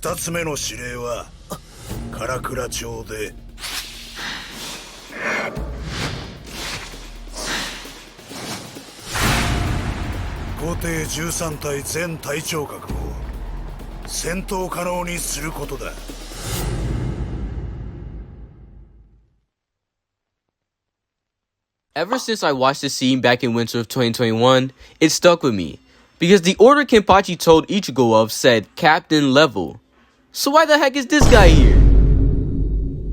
2つ目の指令は唐倉町で後手13体全隊長格を戦闘可能にすることだ。Ever since I watched this scene back in winter of 2021, it stuck with me. Because the order Kenpachi told Ichigo of said Captain Level. So why the heck is this guy here?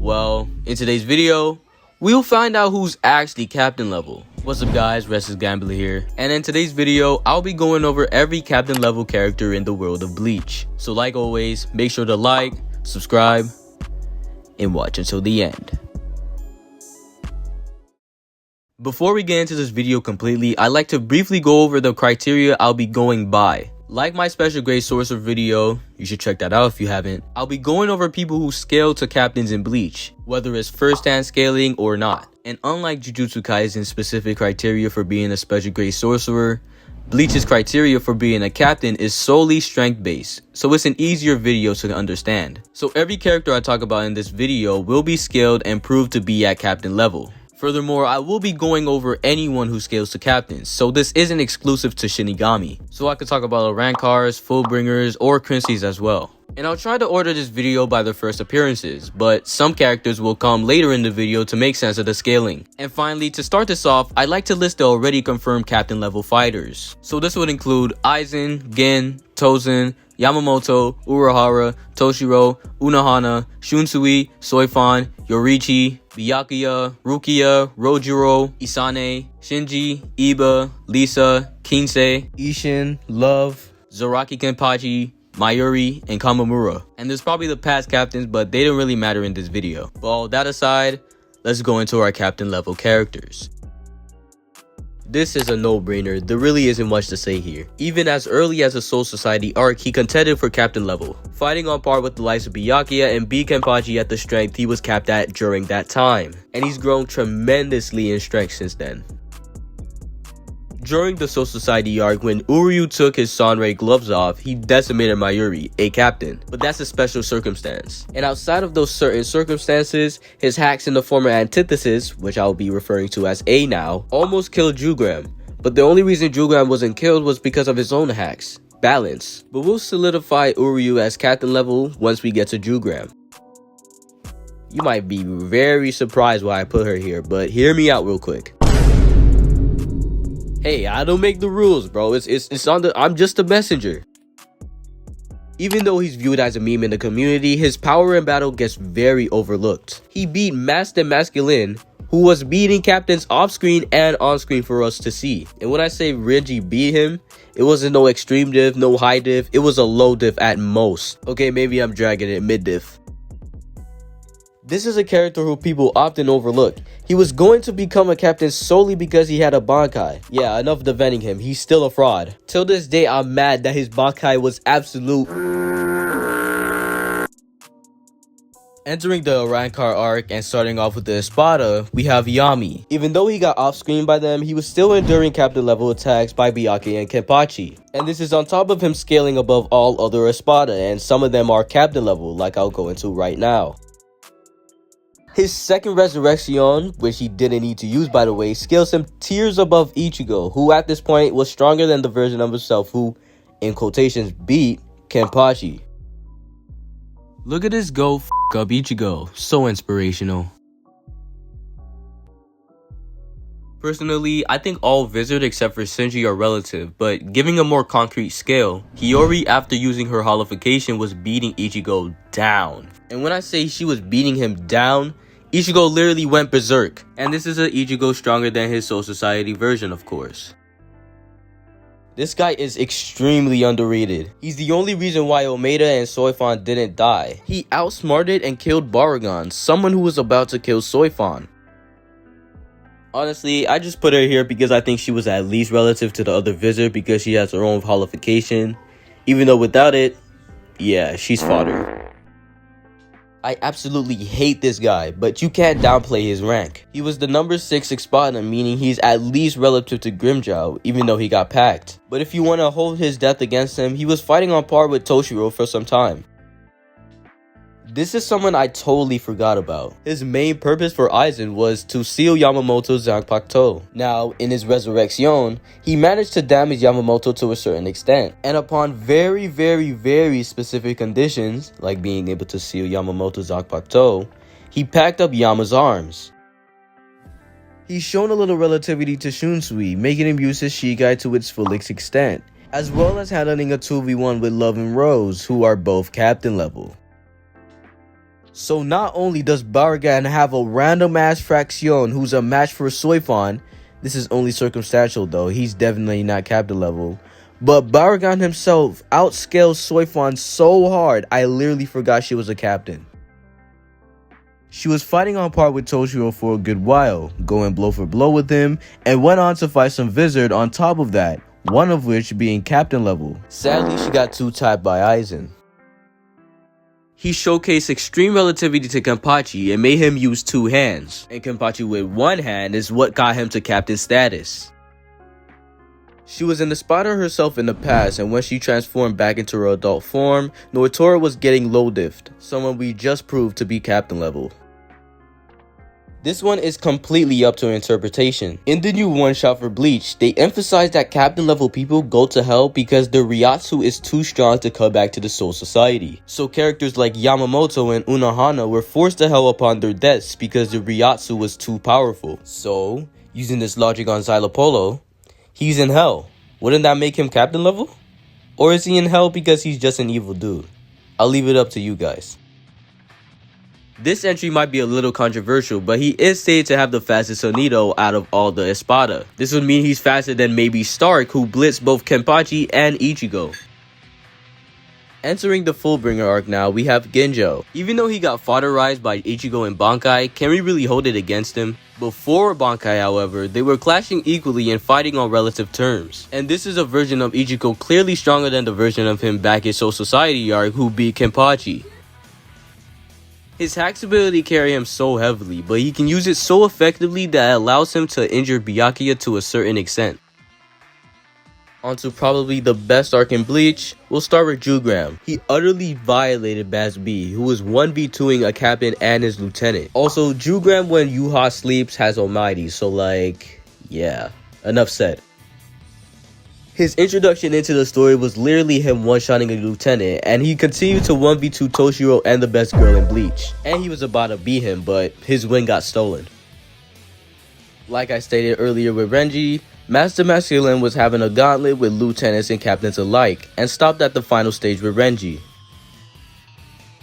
Well, in today's video, we'll find out who's actually Captain Level. What's up guys, Restless here. And in today's video, I'll be going over every Captain Level character in the world of Bleach. So like always, make sure to like, subscribe, and watch until the end. Before we get into this video completely, I'd like to briefly go over the criteria I'll be going by. Like my special grade sorcerer video, you should check that out if you haven't, I'll be going over people who scale to captains in Bleach, whether it's first hand scaling or not. And unlike Jujutsu Kaisen's specific criteria for being a special grade sorcerer, Bleach's criteria for being a captain is solely strength based, so it's an easier video to understand. So every character I talk about in this video will be scaled and proved to be at captain level. Furthermore, I will be going over anyone who scales to captains, so this isn't exclusive to Shinigami. So I could talk about Rankars, Fullbringers, or Quincy's as well. And I'll try to order this video by their first appearances, but some characters will come later in the video to make sense of the scaling. And finally, to start this off, I'd like to list the already confirmed captain level fighters. So this would include Aizen, Gin, Tozen, Yamamoto, Urahara, Toshiro, Unohana, Shunsui, Soifan, Yorichi, Byakuya, Rukia, Rojiro, Isane, Shinji, Iba, Lisa, Kinsei, Ishin, Love, Zaraki Kenpachi, Mayuri, and Kamamura. And there's probably the past captains, but they don't really matter in this video. But all that aside, let's go into our captain level characters. This is a no-brainer, there really isn't much to say here. Even as early as the Soul Society arc, he contended for captain level, fighting on par with the likes of Byakuya and B Kenpachi at the strength he was capped at during that time. And he's grown tremendously in strength since then. During the Soul Society arc, when Uryu took his Sunray gloves off, he decimated Mayuri, a captain. But that's a special circumstance. And outside of those certain circumstances, his hacks in the former Antithesis, which I'll be referring to as A now, almost killed Jugram. But the only reason Jugram wasn't killed was because of his own hacks. Balance. But we'll solidify Uryu as captain level once we get to Jugram. You might be very surprised why I put her here, but hear me out real quick. Hey, I don't make the rules, bro. It's on the. I'm just a messenger. Even though he's viewed as a meme in the community, his power in battle gets very overlooked. He beat Master Masculine, who was beating captains off-screen and on-screen for us to see. And when I say Renji beat him, it wasn't no extreme diff, no high diff. It was a low diff at most. Okay, maybe I'm dragging it mid diff. This is a character who people often overlook. He was going to become a captain solely because he had a Bankai. Yeah, enough defending him, he's still a fraud. Till this day, I'm mad that his Bankai was absolute. Entering the Rankar arc and starting off with the Espada, we have Yammy. Even though he got off-screen by them, he was still enduring captain level attacks by Byakuya and Kenpachi. And this is on top of him scaling above all other Espada, and some of them are captain level, like I'll go into right now. His second resurrection, which he didn't need to use by the way, scales him tiers above Ichigo, who at this point was stronger than the version of himself who, in quotations, beat Kenpachi. Look at this go f*** up Ichigo, so inspirational. Personally, I think all Wizard except for Shinji are relative, but giving a more concrete scale, Hiyori after using her holification was beating Ichigo down. And when I say she was beating him down, Ichigo literally went berserk. And this is a Ichigo stronger than his Soul Society version, of course. This guy is extremely underrated. He's the only reason why Omeda and Soifan didn't die. He outsmarted and killed Barragan, someone who was about to kill Soifan. Honestly, I just put her here because I think she was at least relative to the other Wizard because she has her own holification. Even though without it, yeah, she's fodder. I absolutely hate this guy, but you can't downplay his rank. He was the number 6 Espada, meaning he's at least relative to Grimmjow, even though he got packed. But if you want to hold his death against him, he was fighting on par with Toshiro for some time. This is someone I totally forgot about. His main purpose for Aizen was to seal Yamamoto's Zanpakuto. Now, in his resurrection, he managed to damage Yamamoto to a certain extent. And upon very, very specific conditions, like being able to seal Yamamoto's Zanpakuto, he packed up Yama's arms. He's shown a little relativity to Shunsui, making him use his Shikai to its fullest extent, as well as handling a 2v1 with Love and Rose, who are both captain level. So not only does Barragan have a random ass Fraction who's a match for Soifon, this is only circumstantial though, he's definitely not captain level, but Barragan himself outscales Soifon so hard I literally forgot she was a captain. She was fighting on par with Toshiro for a good while, going blow for blow with him, and went on to fight some Vizard on top of that, one of which being captain level. Sadly, she got 2-typed by Aizen. He showcased extreme relativity to Kenpachi and made him use 2 hands, and Kenpachi with 1 hand is what got him to captain status. She was in the spotter herself in the past, and when she transformed back into her adult form, Noitora was getting low diffed, someone we just proved to be captain level. This one is completely up to interpretation. In the new one-shot for Bleach, they emphasize that captain level people go to hell because their Ryatsu is too strong to come back to the Soul Society. So characters like Yamamoto and Unohana were forced to hell upon their deaths because their Ryatsu was too powerful. So, using this logic on Szayelaporr, he's in hell. Wouldn't that make him captain level? Or is he in hell because he's just an evil dude? I'll leave it up to you guys. This entry might be a little controversial, but he is stated to have the fastest Sonido out of all the Espada. This would mean he's faster than maybe Stark, who blitzed both Kenpachi and Ichigo. Entering the Fullbringer arc now, we have Ginjo. Even though he got fodderized by Ichigo and Bankai, can we really hold it against him? Before Bankai, however, they were clashing equally and fighting on relative terms. And this is a version of Ichigo clearly stronger than the version of him back in Soul Society arc who beat Kenpachi. His hacks ability carry him so heavily, but he can use it so effectively that it allows him to injure Byakuya to a certain extent. Onto probably the best arc in Bleach, we'll start with Jugram. He utterly violated Bazz B, who was 1v2ing a captain and his lieutenant. Also, Jugram when Yuha sleeps has Almighty, so like, yeah, enough said. His introduction into the story was literally him one-shotting a lieutenant, and he continued to 1v2 Toshiro and the best girl in Bleach. And he was about to beat him, but his win got stolen. Like I stated earlier with Renji, Master Masculine was having a gauntlet with lieutenants and captains alike, and stopped at the final stage with Renji.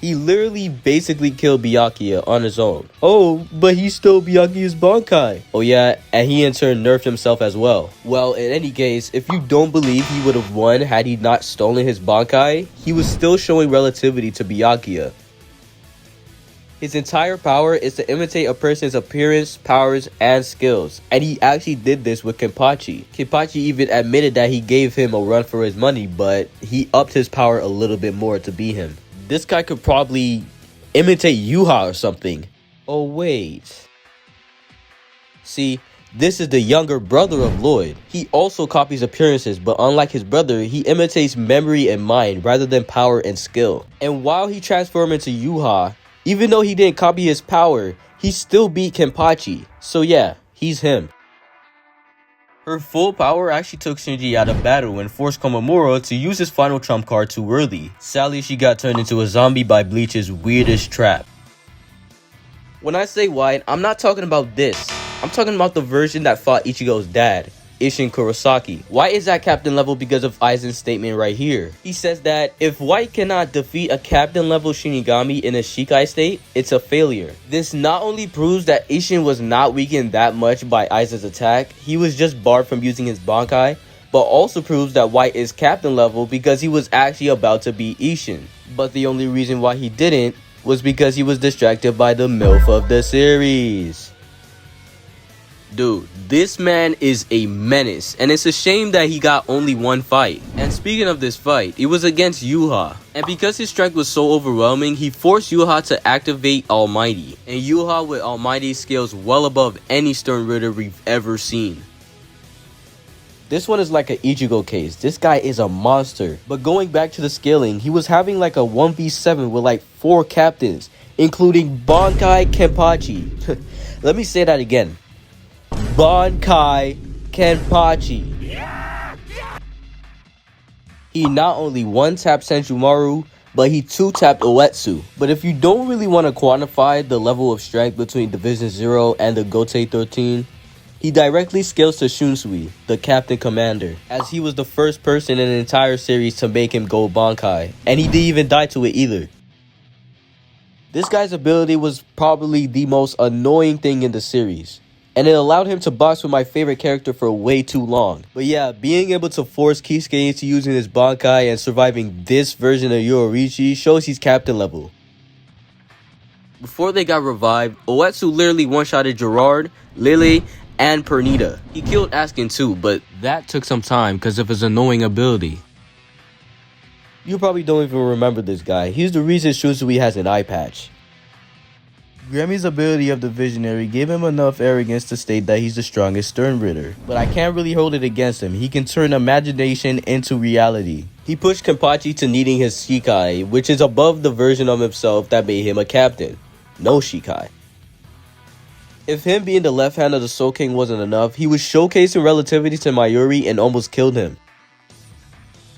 He literally basically killed Byakuya on his own. Oh, but he stole Byakuya's Bankai. Oh yeah, and he in turn nerfed himself as well. Well, in any case, if you don't believe he would have won had he not stolen his Bankai, he was still showing relativity to Byakuya. His entire power is to imitate a person's appearance, powers, and skills. And he actually did this with Kenpachi. Kenpachi even admitted that he gave him a run for his money, but he upped his power a little bit more to beat him. This guy could probably imitate Yuha or something. Oh wait. See, this is the younger brother of Lloyd. He also copies appearances, but unlike his brother, he imitates memory and mind rather than power and skill. And while he transformed into Yuha, even though he didn't copy his power, he still beat Kenpachi. So yeah, he's him. Her full power actually took Shinji out of battle and forced Komamura to use his final trump card too early. Sadly, she got turned into a zombie by Bleach's weirdest trap. When I say white, I'm not talking about this. I'm talking about the version that fought Ichigo's dad, Isshin Kurosaki. White is at captain level because of Aizen's statement right here. He says that if White cannot defeat a captain level Shinigami in a Shikai state, it's a failure. This not only proves that Isshin was not weakened that much by Aizen's attack, he was just barred from using his Bankai, but also proves that White is captain level because he was actually about to beat Isshin. But the only reason why he didn't was because he was distracted by the MILF of the series. Dude, this man is a menace, and it's a shame that he got only one fight. And speaking of this fight, it was against Yuha. And because his strength was so overwhelming, he forced Yuha to activate Almighty. And Yuha with Almighty scales well above any Stern Ritter we've ever seen. This one is like an Ichigo case. This guy is a monster. But going back to the scaling, he was having like a 1v7 with like 4 captains, including Bankai Kenpachi. Let me say that again. Bankai Kenpachi. He not only one-tapped Senjumaru, but he 2-tapped Oetsu. But if you don't really want to quantify the level of strength between Division 0 and the Gotei 13, he directly scales to Shunsui, the captain commander, as he was the first person in the entire series to make him go Bankai, and he didn't even die to it either. This guy's ability was probably the most annoying thing in the series, and it allowed him to box with my favorite character for way too long. But yeah, being able to force Kisuke into using his Bankai and surviving this version of Yoruichi shows he's captain level. Before they got revived, Oetsu literally one-shotted Gerard, Lille, and Pernida. He killed Askin too, but that took some time because of his annoying ability. You probably don't even remember this guy. He's the reason Shunsui has an eye patch. Gremmy's ability of the Visionary gave him enough arrogance to state that he's the strongest Stern Ritter, but I can't really hold it against him. He can turn imagination into reality. He pushed Kenpachi to needing his Shikai, which is above the version of himself that made him a captain. No Shikai. If him being the left hand of the Soul King wasn't enough, he was showcasing relativity to Mayuri and almost killed him.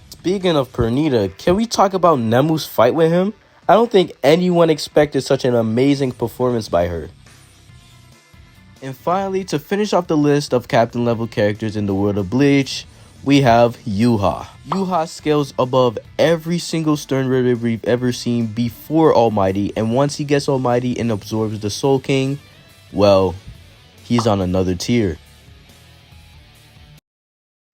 Speaking of Pernida, can we talk about Nemu's fight with him? I don't think anyone expected such an amazing performance by her. And finally, to finish off the list of captain level characters in the world of Bleach, we have Ywach. Ywach scales above every single Stern Ritter we've ever seen before Almighty, and once he gets Almighty and absorbs the Soul King, well, he's on another tier.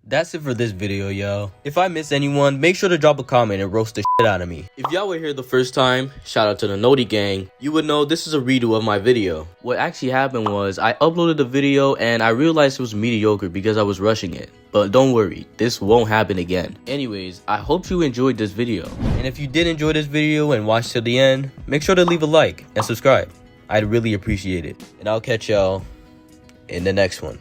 That's it for this video, yo. If I missed anyone, make sure to drop a comment and roast the shit out of me. If y'all were here the first time, shout out to the Nödt gang, you would know this is a redo of my video. What actually happened was, I uploaded the video and I realized it was mediocre because I was rushing it. But don't worry, this won't happen again. Anyways, I hope you enjoyed this video. And if you did enjoy this video and watched till the end, make sure to leave a like and subscribe. I'd really appreciate it. And I'll catch y'all in the next one.